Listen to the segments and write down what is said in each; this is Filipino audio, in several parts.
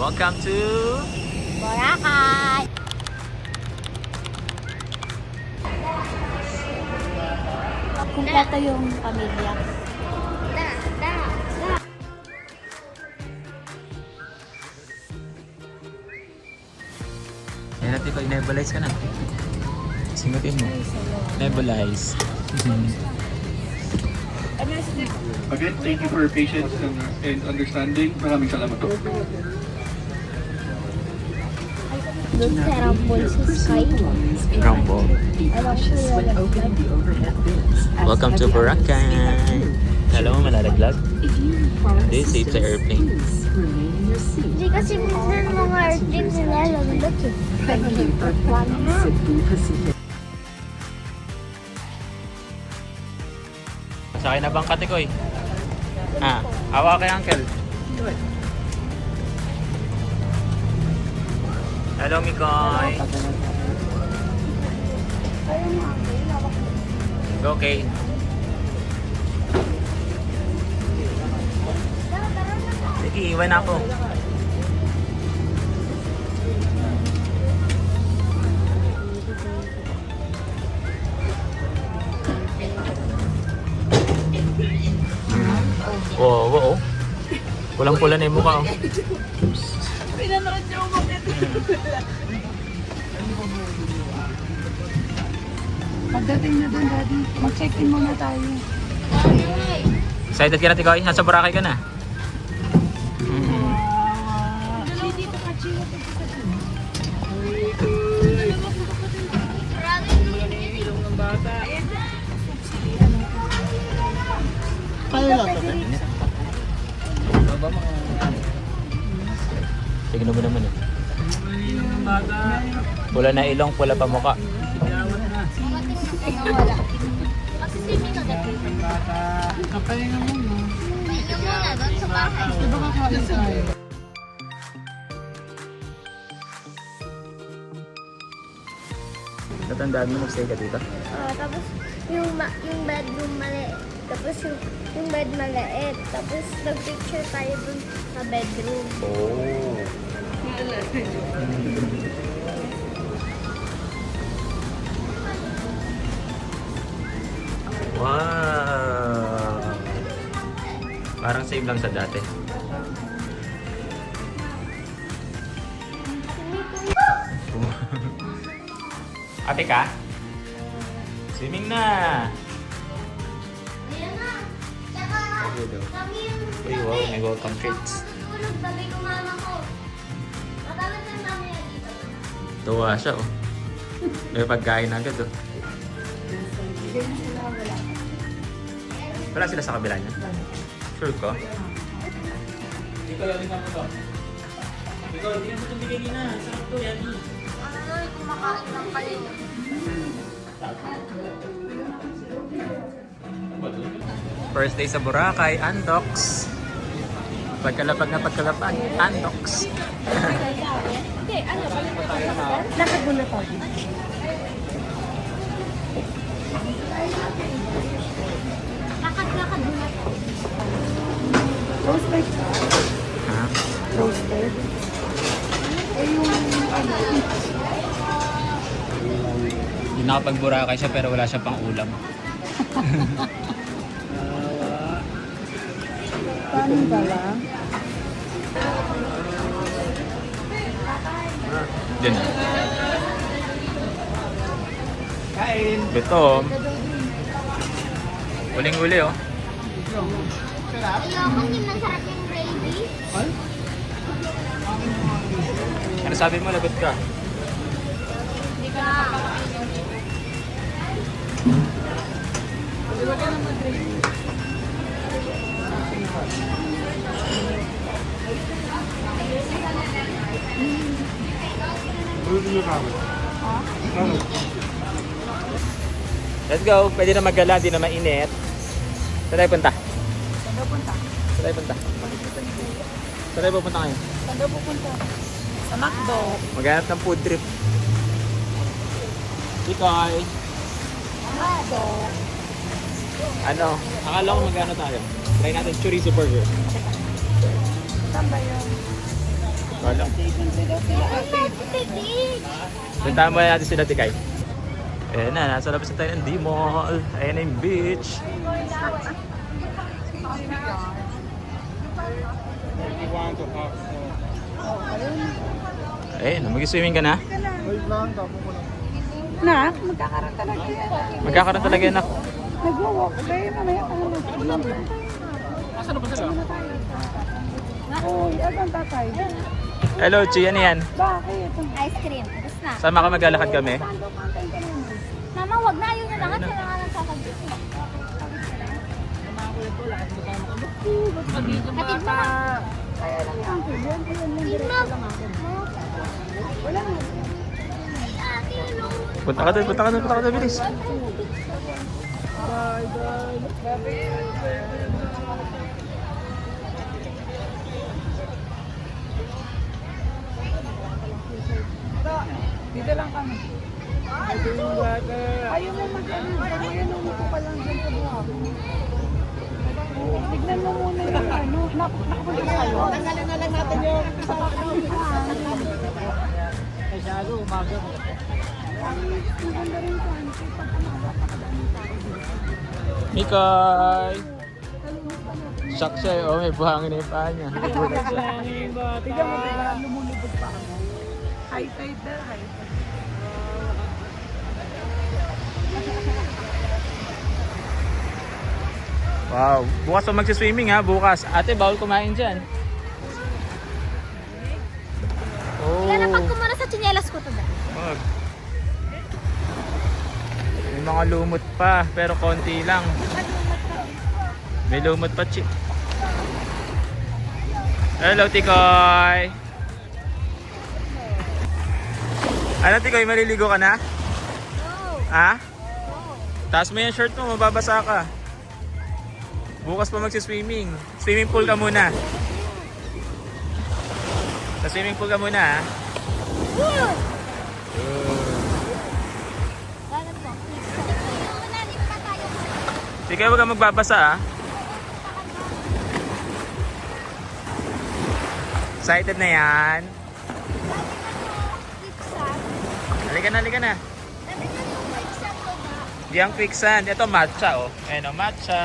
Welcome to Boracay! Kumpleto yung pamilya. Yan natin ko, i-nebulize ka na. Singutin mo. Nebulize. Again, thank you for your patience and understanding. Maraming salamat po. Look at our boys in sky. Rumble. Welcome to Boracay. Alam mo malalaglag? Hindi, safe sa airplane. Hindi kasi minsan mga airplane nilalaglag eh. Sakay na bang katikoy? Ah, hawa kay uncle. Hello, Mikoy. Go, Kay. Sige, iwan ako. Oo, oo. Pulang-pula na yung mukha. Pinanood niyo umakit. Pagdating na doon, Daddy, mag-check-in muna tayo. Excited ka na, Tikoy? Nasa Boracay ka na? Dito ka, Chino. Tignan mo naman eh. Pula na ilong, pula pa mukha. Kasi si Mino dati. Kapahinga muna. Hindi muna doon sa bahay. Diba kakain tayo? Natandaan mo, nag-stay ka dito? Tapos yung bedroom maliit. Tapos yung bed maliit. Tapos nag-picture tayo dun sa bedroom. Oh. Wow! Parang same lang sa dati. Ate ka? Swimming na! Ayan na. Tsaka kami yung... Uy, wow, may welcome treats. Tutulog, sabi ko mama ko. Matalas na namin yan dito. Tuwa siya, oh. May pagkain agad, oh. Wala sila sa kabila niya? Sure ko? Ikaw, yaling mo to. Ikaw, tingnan mo itong bigay na. Sarap to, yan. Ay, kumakain ng kayo. First day sa Boracay, Andox. Pagkalapag na pagkalapag, Andox. Hindi, ano, balik ko sa lakad muna to. Lakad muna to. Roasted ka? Ha? Roasted? Eh yung ano? Hindi nakapag-Boracay siya pero wala siya pang ulam. Paano ba lang? Diyan na. Kain! Gutom. Uling-uli, oh. Ayoko hindi masarap yung gravy. Ano sabi mo, lagot ka? Hindi ka Let's go. Pwede na mag-gala, di na mainit. Saan tayo punta? Saan daw punta? Saan tayo punta? Saan tayo pupunta ngayon? Saan daw pupunta? Sa McDo. Maghanap ng food trip. Ikoy. McDo. Ano? Akala ko magano tayo. Try natin chorizo burger. Saan ba yun? Wala. Consider sila ate. Puntahan muna natin sila, Tikay. Ayan na, nasa labas na tayo ng D-Mall. Ayan na yung beach. Ayun, mag-swimming ka na? Na, magkakaroon talaga yan. Magkakaroon talaga yan ako. Nag-walk. Kaya mamaya ka na. Asan na ba sila? Uy, asan tatay? Hello, Chi, ano yan? Bakit? Ice cream. Tapos na. Sama ka maglalakad kami? Mama, wag na. Ayaw na lang. At kailangan ng sasabit. Hatid mo na. Kaya lang yung uncle. Yan, yan, Hatid mo. Wala na. Punta ka doon, bilis. Dito lang kami. Ayaw mo mag-ano. Ayaw mo ko pa lang dyan sa buhak. Tignan mo muna yung ano. Nakapunta tayo. Tanggalin na lang natin yung Masyado, umaga. maganda rin ko. Ano kayo pag umaga, pakadami tayo. Mikay! Shock siya eh. Oh, may buhangin na yung paa niya. Nagulat siya. Tignan mo, diba? Lumulubog pa ako. High tide na, high tide. Wow. Bukas pa magsiswimming ha, bukas. Ate, bawal kumain dyan. Oh. Ilalapag ko muna sa tsinelas ko to ba? Wag. May mga lumot pa, pero konti lang. May lumot pa, Chi. Hello, Tikoy! Ano, Tikoy? Maliligo ka na? Ha? Taas mo yung shirt mo, mababasa ka. Bukas pa magsiswimming. Swimming pool ka muna. Sa swimming pool ka muna, ha? Sige, huwag kang magbabasa, ha? Excited na yan. Halika na. Di ang quicksand. Ito matcha, oh. Ayan, oh, matcha.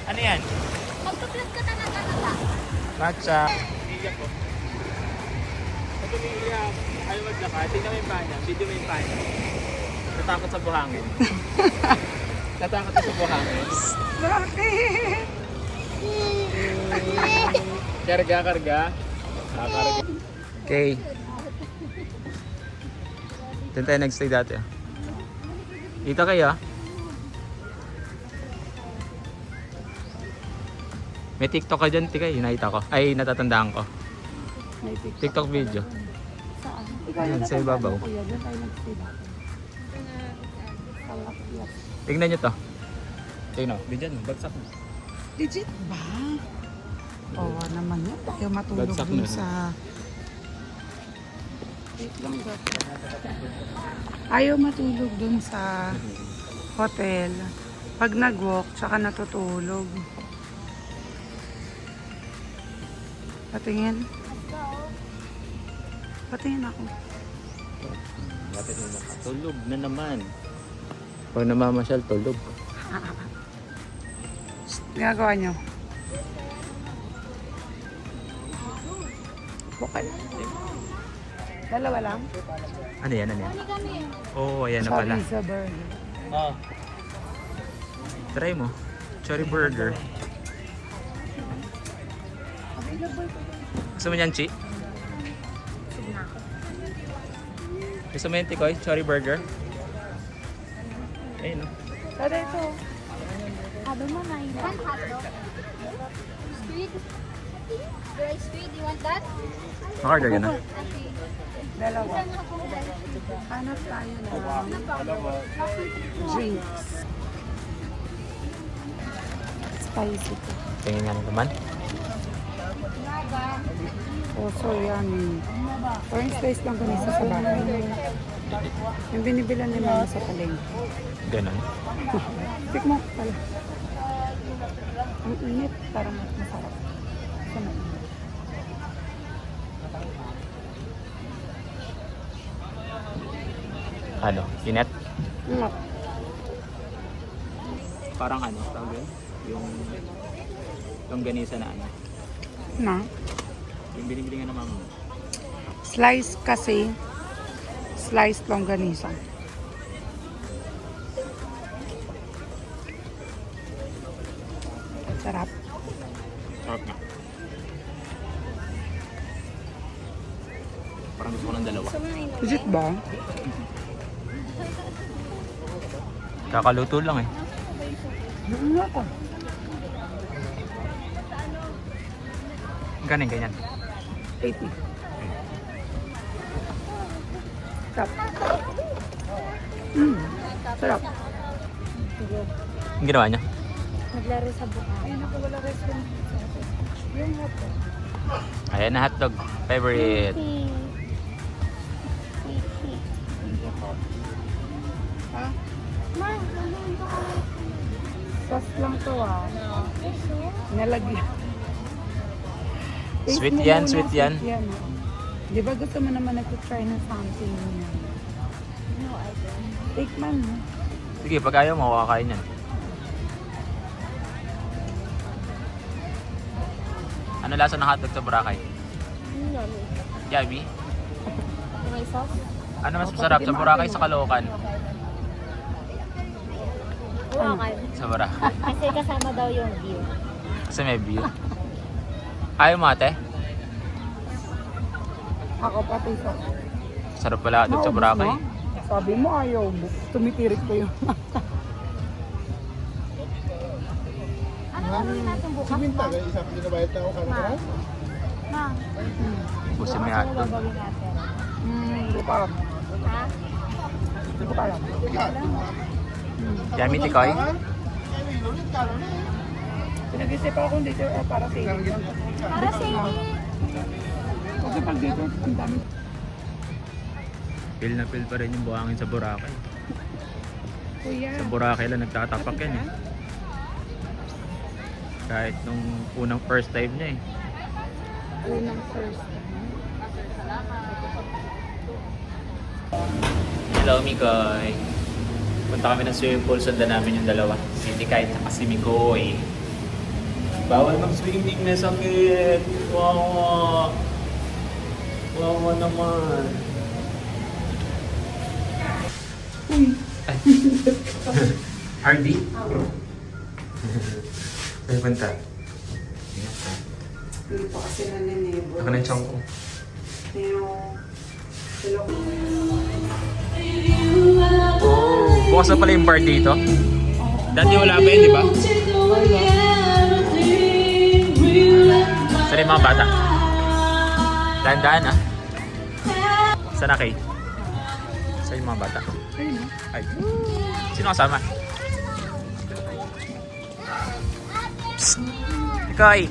Ano yan? Magpa-vlog ka na ba? Matcha. Iiyak ko. Pag umiiyak, ayaw maglakad. Tingnan mo yung paa niya. Video mo yung paa niya. Natakot sa buhangin. Natakot sa buhangin. Bakit? Karga. Karga. Okay. Doon tayo nag-stay dati. Dito kayo. May TikTok ka dyan, Tika. Nakita ko. Ay, natatandaan ko. May TikTok video. Saan? Ikaw Ayan, yung sa ibabaw. Kuya, doon tayo nag-stay dati. Kalakyak. Tingnan nyo to. Tingnan. Bidyan mo. Bagsak mo. Legit ba? Oo naman yun. Ayaw matulog Bagsak dun na. sa... Wait lang ba? Ayaw matulog dun sa hotel. Pag nag-walk, tsaka natutulog. Patingin. Patingin ako. Lapit mo baka. Tulog na naman. Pag namamasyal, tulog. Ginagawa nyo. Bukal. Dalawa lang? Ano yan? Oh, ayan na pala. Chorizo burger. Oh. Try mo. Cherry burger. Gusto mo yan, Chi? Gusto mo yan, Tikoy? Cherry burger? Ayun, no? Dada ito. Sabi mo na yun. One hot dog. Squid. Dry squid. You want that? Makarga ka na. Dalawa. Hanap tayo na drinks. Spicy to. Tingin nga naman. Oh, so yummy. Orange spice lang kung isa sa bahay. Yung binibilan ni Mama sa palengke. Ganon. Tik mo pala. Ang init, parang masarap. Sa mainit. Ano? Inet? No. Parang ano? Tawag yun? Yung ganisa na ano? Na. Yung binibili nga ng mama mo. Slice kasi. Slice longganisa. Sarap. Sarap nga. Parang gusto ko ng dalawa. Legit ba? Kakaluto lang eh. Ano ako? Ganyan, ganyan. 80. Sarap. Sarap. Ang ginawa niya? Naglaro sa buhay. Ayun ako, wala restaurant. Yung hotdog. Ayan na hotdog. Favorite. Ha? Ma, nandun ka kami. Sauce lang to ah. Gusto? Nalagyan. Taste Sweet mo yan, muna, sweet yan. Di ba gusto mo naman nag-try ng something? No, I don't. Take man. Sige, pag ayaw mo, kakain yan. Ano lasa ng hotdog sa Boracay? Yummy. Yummy? May sauce? Ano mas masarap sa Boracay sa Caloocan? Buwakan. Sa Boracay. Kasi kasama daw yung view. Kasi may view. Ayaw mo ate? Ako pati sa... Sarap pala hotdog sa Naubos Boracay. mo? Sabi mo ayaw mo. Tumitirik ko yun. Ano gagawin natin bukas, ma? Ma. Ma. Busin mo yung Ano hotdog. gagawin natin? Hindi ko alam. Ha? Hindi ko alam. Yummy tikoy? Pinag-isip ako dito para sa inyo. Para sa inyo. Kasi pag dito, ang dami. Feel na feel pa rin yung buhangin sa Boracay. Kuya. Sa Boracay lang nagtatapak yan eh. Kahit nung unang first time niya eh. Unang first time. Hello Mikoy. Punta kami ng swimming pool, sundan namin yung dalawa. Si Tikay at si Mikoy. Bawal mag-swimming na sakit. Wawa. Wawa naman. Ay. Hardy? Ay, punta. Hindi pa kasi naninebo. Ako ng chong ko. Oh, bukas na pala yung bar dito. Dati wala pa yun, di ba? Saan yung mga bata? Daan-daan ah. Saan na kay? Saan yung mga bata? Ayun no? Ay. Sino kasama? Psst! Ikaw ay!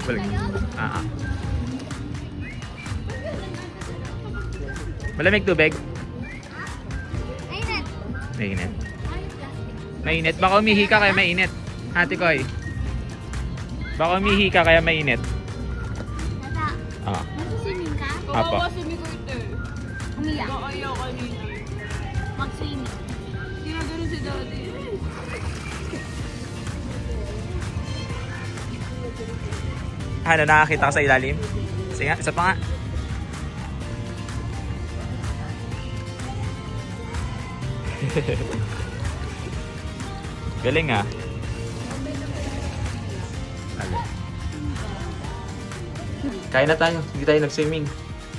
Balik. Ah. Malamig tubig? Ayun. Mainit. Mainit. Baka umihi ka kaya mainit. Ate ko ay. Baka umihi ka kaya mainit. Tata, Ah. magsuswimming ka? Apo. Umiyak. Mag-swimming. Ano, nakakita ka sa ilalim? Sige nga, isa pa nga. Galing ah. Kain na tayo. Hindi tayo nag-swimming.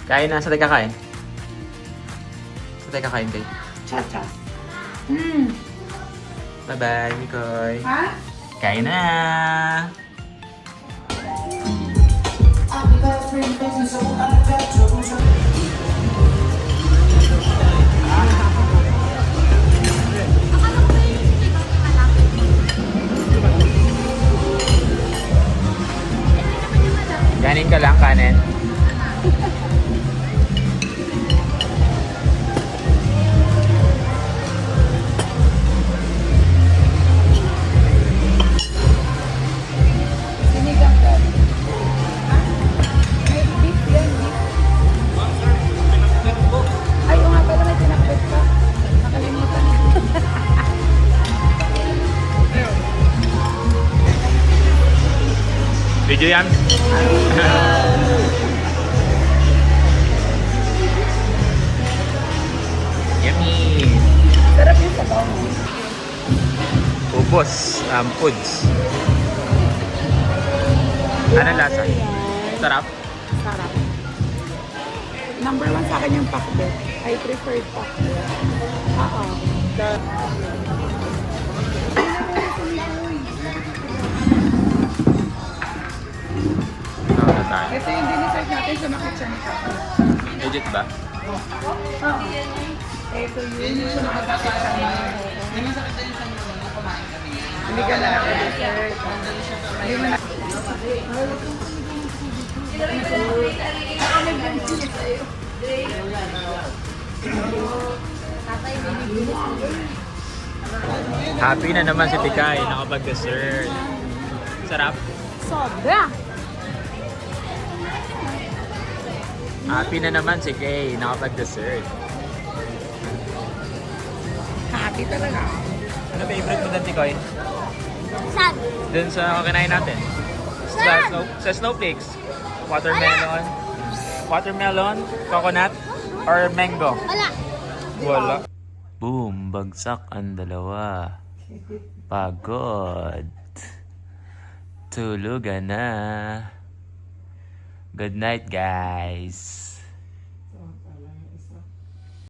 Kain na. Saan tayo kakain? Saan tayo kakain kayo? Cha-cha. Bye-bye, Mikoy. Ha? Kain na! Kanin ka lang, kanin. Sinigang ka. May beef yan, beef. Ay, o nga Video yan. Yummy! Sarap yung sabaw mo. Ubos, foods. Anong lasa? Sarap? Sarap. Number 1 sa akin yung pakbet. I prefer pakbet. Oo. Ano na tayo? Ito yung dinisert natin sa makitchan ka. Legit ba? Ito yun sa makitchan ka. Hindi ka na dessert. Hindi mo na. Happy na naman si Tikay, nakapag-dessert. Sarap. Sobra! Happy na naman si Kay, nakapag-dessert. Happy talaga. Ano favorite mo doon, Tikoy? Saan? Doon sa kinain natin? Sa snowflakes. Watermelon. Watermelon, coconut, or mango? Wala. Wala. Boom, bagsak ang dalawa. Pagod. Tulugan na. Good night, guys.